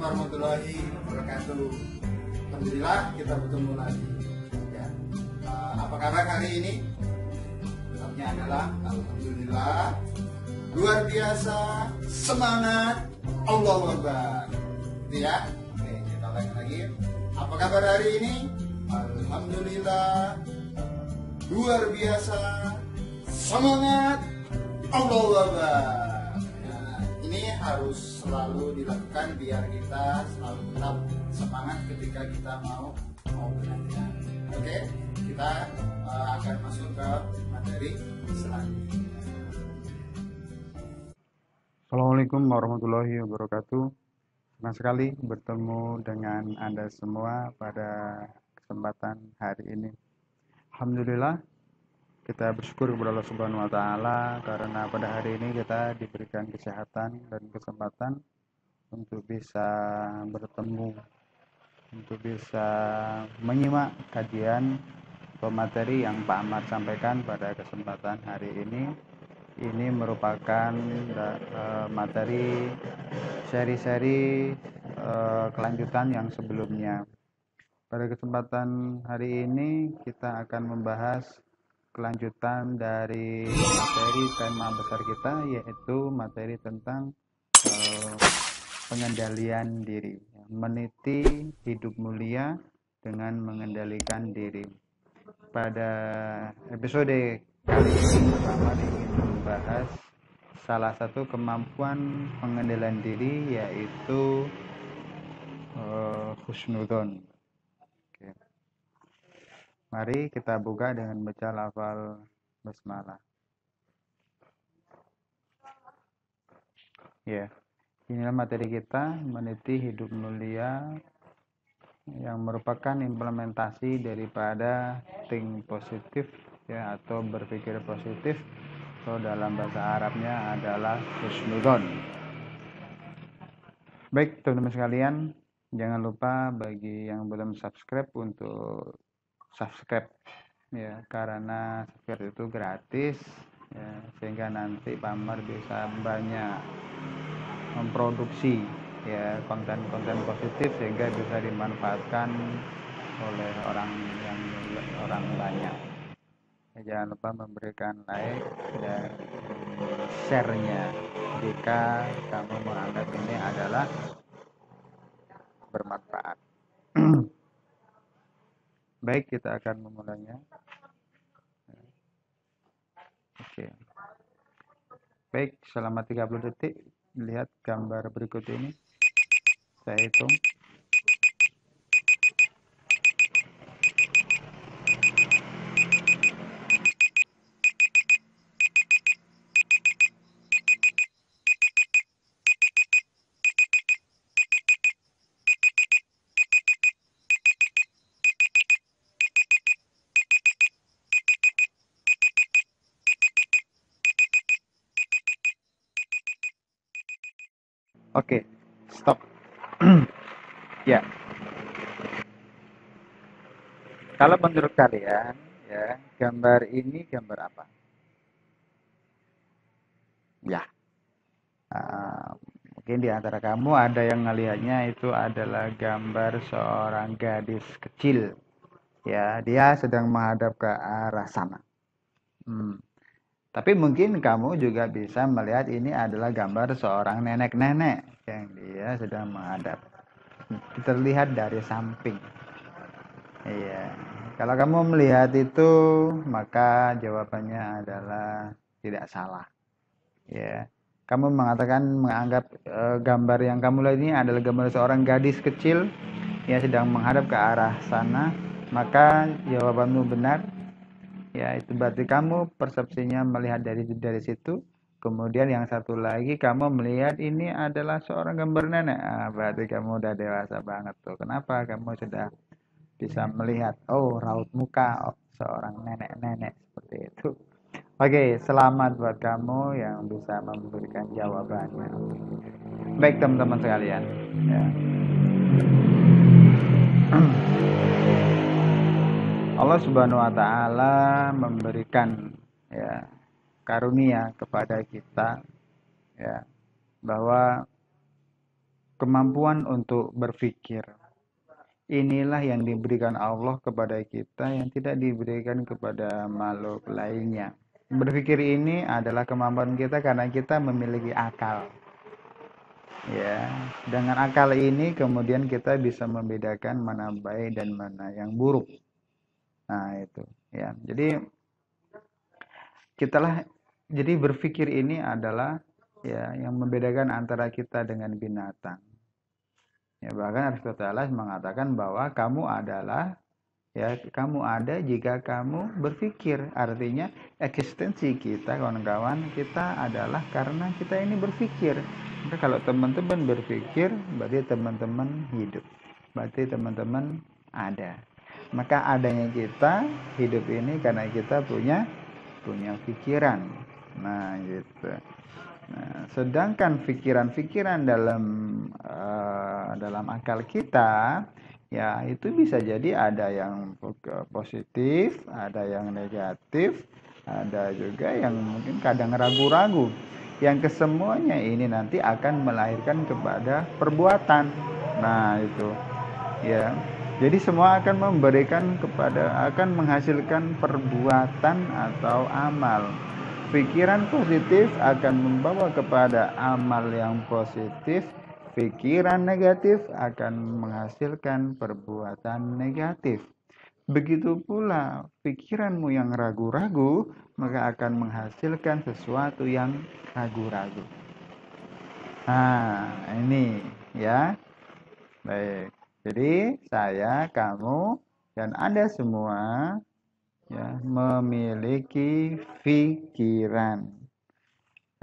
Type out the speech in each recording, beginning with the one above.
warahmatullahi wabarakatuh. Alhamdulillah kita bertemu lagi. Ya. Apa kabar hari ini? Kabarnya adalah alhamdulillah luar biasa, semangat, Allahu Akbar. Gitu ya. Oke, kita lagi. Apa kabar hari ini? Alhamdulillah luar biasa, semangat, Allahu Akbar. Ini harus selalu dilakukan biar kita selalu tetap semangat ketika kita mau belajar. Oke, kita akan masuk ke materi selanjutnya. Assalamualaikum warahmatullahi wabarakatuh. Senang sekali bertemu dengan Anda semua pada kesempatan hari ini. Alhamdulillah, kita bersyukur kepada Allah Subhanahu wa taala karena pada hari ini kita diberikan kesehatan dan kesempatan untuk bisa bertemu, untuk bisa menyimak kajian atau materi yang Pak Ahmad sampaikan pada kesempatan hari ini. Ini merupakan materi seri-seri kelanjutan yang sebelumnya. Pada kesempatan hari ini kita akan membahas kelanjutan dari materi tema besar kita, yaitu materi tentang pengendalian diri, meniti hidup mulia dengan mengendalikan diri. Pada episode kali ini pertama ingin membahas salah satu kemampuan pengendalian diri, yaitu husnudzon. Mari kita buka dengan baca lafal basmalah. Ya, inilah materi kita, meniti hidup mulia, yang merupakan implementasi daripada think positif, ya, atau berpikir positif, atau dalam bahasa Arabnya adalah husnudzon. Baik teman-teman sekalian, jangan lupa bagi yang belum subscribe untuk subscribe, ya, karena subscribe itu gratis, ya, sehingga nanti Pak Amar bisa banyak memproduksi, ya, konten-konten positif sehingga bisa dimanfaatkan oleh orang banyak. Ya, jangan lupa memberikan like dan share-nya jika kamu menganggap ini adalah bermanfaat. Baik, kita akan memulainya. Oke. Baik, selama 30 detik lihat gambar berikut ini. Saya hitung. Oke, stop. Ya. Kalau menurut kalian, ya, gambar ini gambar apa? Ya. Mungkin di antara kamu ada yang melihatnya itu adalah gambar seorang gadis kecil. Ya, dia sedang menghadap ke arah sana. Tapi mungkin kamu juga bisa melihat ini adalah gambar seorang nenek-nenek yang dia sedang menghadap. Terlihat dari samping. Iya. Kalau kamu melihat itu, maka jawabannya adalah tidak salah. Ya. Kamu menganggap gambar yang kamu lihat ini adalah gambar seorang gadis kecil yang sedang menghadap ke arah sana, maka jawabanmu benar. Ya, itu berarti kamu persepsinya melihat dari situ. Kemudian yang satu lagi kamu melihat ini adalah seorang gambar nenek. Berarti kamu udah dewasa banget tuh. Kenapa kamu sudah bisa melihat raut muka seorang nenek-nenek seperti itu. Oke, selamat buat kamu yang bisa memberikan jawabannya. Baik teman-teman sekalian, ya. Allah Subhanahu wa taala memberikan, ya, karunia kepada kita, ya, bahwa kemampuan untuk berpikir. Inilah yang diberikan Allah kepada kita yang tidak diberikan kepada makhluk lainnya. Berpikir ini adalah kemampuan kita karena kita memiliki akal. Ya, dengan akal ini kemudian kita bisa membedakan mana baik dan mana yang buruk. Nah, itu ya. Jadi berpikir ini adalah ya yang membedakan antara kita dengan binatang. Ya, bahkan Aristoteles mengatakan bahwa kamu adalah ya kamu ada jika kamu berpikir. Artinya eksistensi kita kawan-kawan kita adalah karena kita ini berpikir. Maka kalau teman-teman berpikir berarti teman-teman hidup, berarti teman-teman ada. Maka adanya kita hidup ini karena kita punya pikiran. Nah gitu. Nah, sedangkan pikiran-pikiran dalam akal kita ya itu bisa jadi ada yang positif, ada yang negatif, ada juga yang mungkin kadang ragu-ragu. Yang kesemuanya ini nanti akan melahirkan kepada perbuatan. Nah, itu. Ya. Jadi semua akan akan menghasilkan perbuatan atau amal. Pikiran positif akan membawa kepada amal yang positif. Pikiran negatif akan menghasilkan perbuatan negatif. Begitu pula pikiranmu yang ragu-ragu, maka akan menghasilkan sesuatu yang ragu-ragu. Nah, ini ya. Baik. Jadi saya, kamu, dan Anda semua ya memiliki pikiran.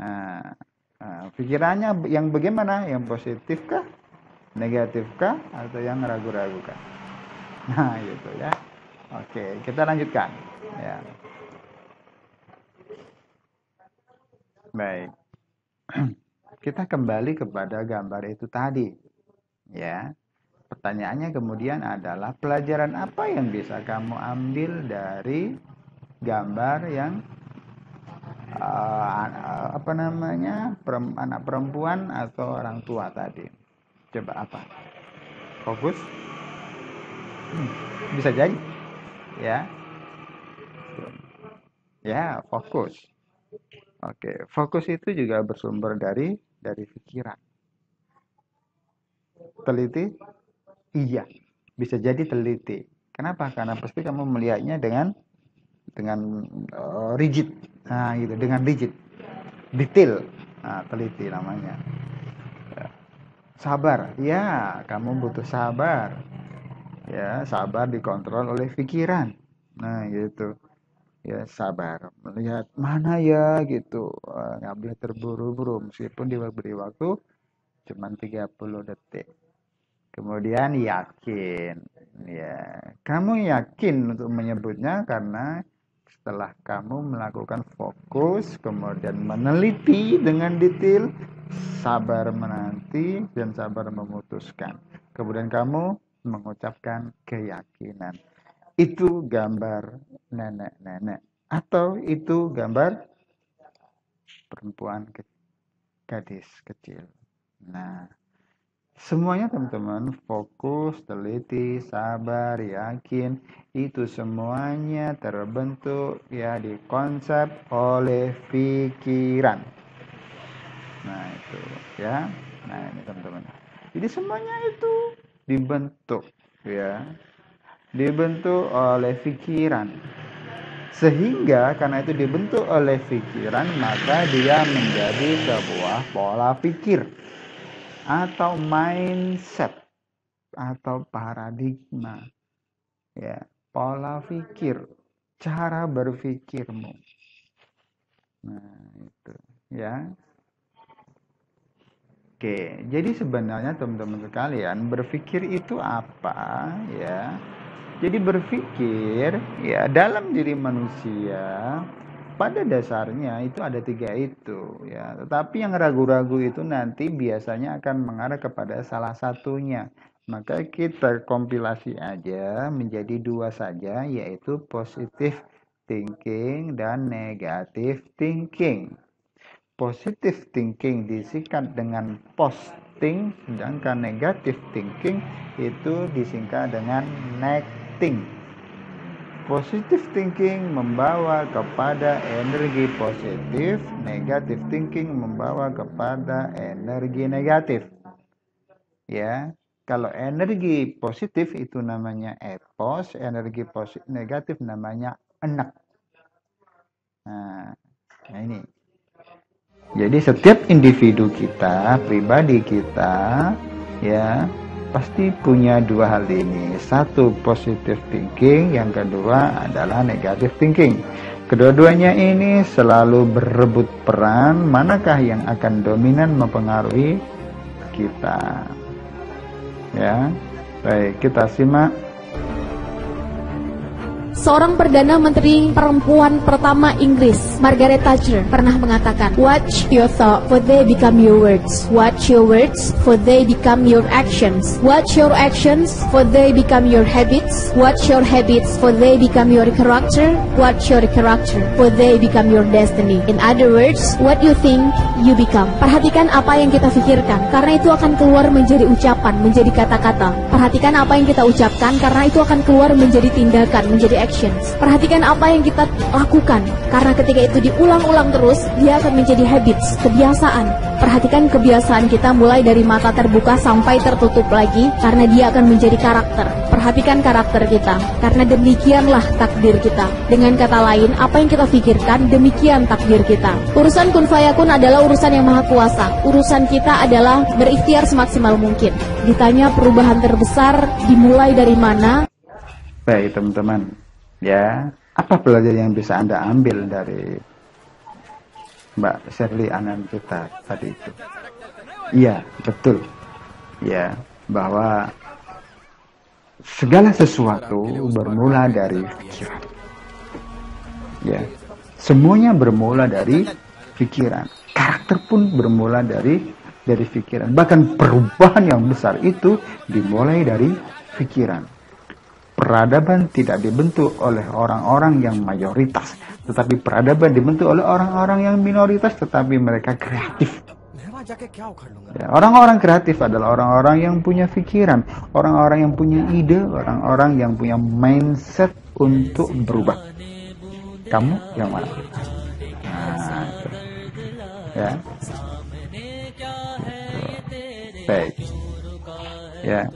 Nah, pikirannya yang bagaimana? Yang positifkah, negatifkah, atau yang ragu-ragu kah? Nah, gitu ya. Oke, kita lanjutkan. Ya. Baik. Kita kembali kepada gambar itu tadi. Ya. Pertanyaannya kemudian adalah pelajaran apa yang bisa kamu ambil dari gambar yang anak perempuan atau orang tua tadi? Coba apa? Fokus? Bisa jadi, ya. Ya, fokus. Oke, fokus itu juga bersumber dari pikiran. Teliti? Iya, bisa jadi teliti. Kenapa? Karena pasti kamu melihatnya dengan rigid. Nah, gitu, dengan rigid. Detail. Nah, teliti namanya. Sabar. Ya, kamu butuh sabar. Ya, sabar dikontrol oleh pikiran. Nah, gitu. Ya, sabar. Melihat mana ya gitu. Nggak boleh terburu-buru meskipun diberi waktu cuma 30 detik. Kemudian yakin. Ya, kamu yakin untuk menyebutnya karena setelah kamu melakukan fokus, kemudian meneliti dengan detail, sabar menanti dan sabar memutuskan. Kemudian kamu mengucapkan keyakinan. Itu gambar nenek-nenek atau itu gambar perempuan gadis kecil. Nah, semuanya teman-teman fokus, teliti, sabar, yakin, itu semuanya terbentuk ya di konsep oleh pikiran. Nah itu ya, nah ini teman-teman. Jadi semuanya itu dibentuk ya, dibentuk oleh pikiran. Sehingga karena itu dibentuk oleh pikiran maka dia menjadi sebuah pola pikir atau mindset atau paradigma ya, pola pikir, cara berpikirmu. Nah, itu ya. Oke, jadi sebenarnya teman-teman sekalian, berpikir itu apa ya? Jadi berpikir ya dalam diri manusia pada dasarnya itu ada 3 itu ya. Tetapi yang ragu-ragu itu nanti biasanya akan mengarah kepada salah satunya. Maka kita kompilasi aja menjadi 2 saja, yaitu positive thinking dan negative thinking. Positive thinking disingkat dengan POS think, sedangkan negative thinking itu disingkat dengan necting. Positive thinking membawa kepada energi positif, negative thinking membawa kepada energi negatif. Ya, kalau energi positif itu namanya ethos, energi negatif namanya enek. Nah, ini. Jadi setiap individu kita, pribadi kita, ya pasti punya dua hal ini. Satu positive thinking, yang kedua adalah negative thinking. Kedua-duanya ini selalu berebut peran, manakah yang akan dominan mempengaruhi kita. Ya, baik, kita simak. Seorang Perdana Menteri perempuan pertama Inggris, Margaret Thatcher, pernah mengatakan, "Watch your thought, for they become your words. Watch your words, for they become your actions. Watch your actions, for they become your habits. Watch your habits, for they become your character. Watch your character, for they become your destiny." In other words, what you think, you become. Perhatikan apa yang kita pikirkan, karena itu akan keluar menjadi ucapan, menjadi kata-kata. Perhatikan apa yang kita ucapkan, karena itu akan keluar menjadi tindakan, menjadi actions. Perhatikan apa yang kita lakukan, karena ketika itu diulang-ulang terus, dia akan menjadi habits, kebiasaan. Perhatikan kebiasaan kita mulai dari mata terbuka sampai tertutup lagi, karena dia akan menjadi karakter. Perhatikan karakter kita, karena demikianlah takdir kita. Dengan kata lain, apa yang kita pikirkan, demikian takdir kita. Urusan kun fayakun adalah urusan yang maha kuasa. Urusan kita adalah berikhtiar semaksimal mungkin. Ditanya perubahan terbesar dimulai dari mana? Baik teman-teman, ya, apa pelajaran yang bisa Anda ambil dari Mbak Shirley Anantika tadi itu? Iya, betul. Ya, bahwa segala sesuatu bermula dari pikiran. Ya, semuanya bermula dari pikiran. Karakter pun bermula dari pikiran. Bahkan perubahan yang besar itu dimulai dari pikiran. Peradaban tidak dibentuk oleh orang-orang yang mayoritas, tetapi peradaban dibentuk oleh orang-orang yang minoritas, tetapi mereka kreatif. Ya, orang-orang kreatif adalah orang-orang yang punya pikiran, orang-orang yang punya ide, orang-orang yang punya mindset untuk berubah. Kamu yang mana? Nah, itu. Ya. Gitu. Baik. Ya.